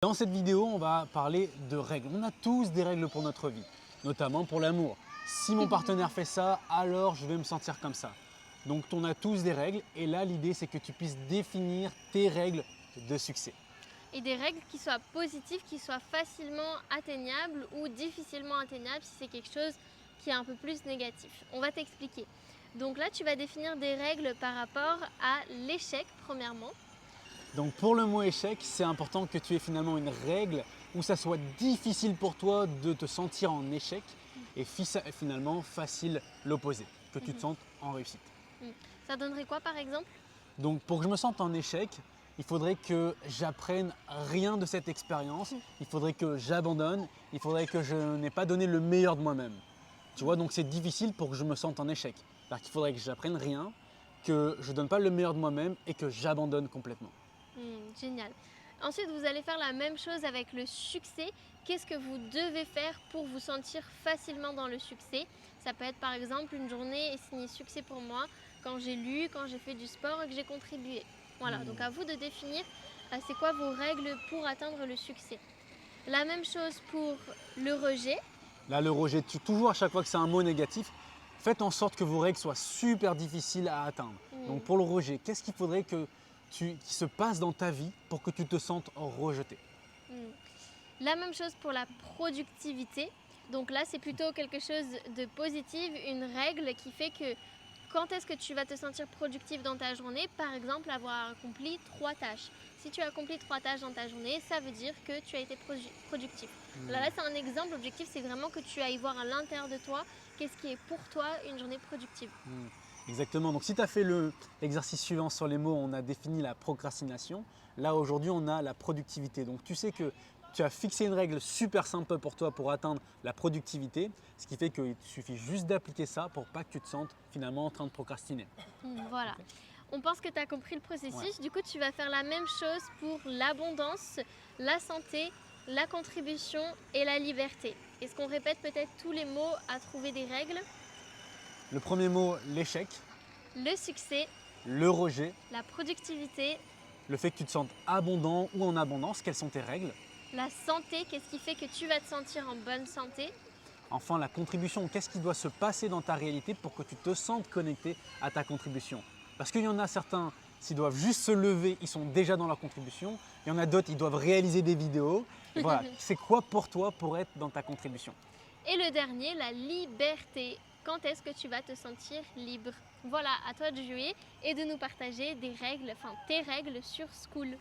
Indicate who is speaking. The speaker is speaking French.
Speaker 1: Dans cette vidéo, on va parler de règles. On a tous des règles pour notre vie, notamment pour l'amour. Si mon partenaire fait ça, alors je vais me sentir comme ça. Donc on a tous des règles et là l'idée c'est que tu puisses définir tes règles de succès.
Speaker 2: Et des règles qui soient positives, qui soient facilement atteignables ou difficilement atteignables si c'est quelque chose qui est un peu plus négatif. On va t'expliquer. Donc là, tu vas définir des règles par rapport à l'échec, premièrement.
Speaker 1: Donc pour le mot échec, c'est important que tu aies finalement une règle où ça soit difficile pour toi de te sentir en échec et finalement facile l'opposé, que tu te sentes en réussite.
Speaker 2: Ça donnerait quoi par exemple?
Speaker 1: Donc pour que je me sente en échec, il faudrait que j'apprenne rien de cette expérience, il faudrait que j'abandonne, il faudrait que je n'ai pas donné le meilleur de moi-même. Tu vois, donc c'est difficile pour que je me sente en échec. C'est-à-dire qu'il faudrait que j'apprenne rien, que je ne donne pas le meilleur de moi-même et que j'abandonne complètement.
Speaker 2: Génial. Ensuite, vous allez faire la même chose avec le succès. Qu'est-ce que vous devez faire pour vous sentir facilement dans le succès? Ça peut être par exemple une journée est signée succès pour moi quand j'ai lu, quand j'ai fait du sport et que j'ai contribué. Voilà, donc à vous de définir c'est quoi vos règles pour atteindre le succès. La même chose pour le rejet.
Speaker 1: Là, le rejet, toujours à chaque fois que c'est un mot négatif, faites en sorte que vos règles soient super difficiles à atteindre. Donc pour le rejet, qu'est-ce qu'il faudrait qui se passe dans ta vie pour que tu te sentes rejeté?
Speaker 2: La même chose pour la productivité. Donc là, c'est plutôt quelque chose de positif, une règle qui fait que quand est-ce que tu vas te sentir productif dans ta journée? Par exemple, avoir accompli 3 tâches. Si tu as accompli 3 tâches dans ta journée, ça veut dire que tu as été productif. Là, c'est un exemple. L'objectif, c'est vraiment que tu ailles voir à l'intérieur de toi qu'est-ce qui est pour toi une journée productive.
Speaker 1: Exactement. Donc si tu as fait l'exercice suivant sur les mots, on a défini la procrastination. Là, aujourd'hui, on a la productivité. Donc tu sais que tu as fixé une règle super simple pour toi pour atteindre la productivité, ce qui fait qu'il te suffit juste d'appliquer ça pour pas que tu te sentes finalement en train de procrastiner.
Speaker 2: Voilà.
Speaker 1: Okay.
Speaker 2: On pense que tu as compris le processus.
Speaker 1: Ouais.
Speaker 2: Du coup, tu vas faire la même chose pour l'abondance, la santé, la contribution et la liberté. Est-ce qu'on répète peut-être tous les mots à trouver des règles?
Speaker 1: Le premier mot, l'échec.
Speaker 2: Le succès.
Speaker 1: Le rejet.
Speaker 2: La productivité.
Speaker 1: Le fait que tu te sentes abondant ou en abondance. Quelles sont tes règles?
Speaker 2: La santé. Qu'est-ce qui fait que tu vas te sentir en bonne santé?
Speaker 1: Enfin, la contribution. Qu'est-ce qui doit se passer dans ta réalité pour que tu te sentes connecté à ta contribution? Parce qu'il y en a certains, s'ils doivent juste se lever, ils sont déjà dans leur contribution. Il y en a d'autres, ils doivent réaliser des vidéos. Et voilà, c'est quoi pour toi pour être dans ta contribution?
Speaker 2: Et le dernier, la liberté. Quand est-ce que tu vas te sentir libre? Voilà, à toi de jouer et de nous partager des règles, tes règles sur Skool.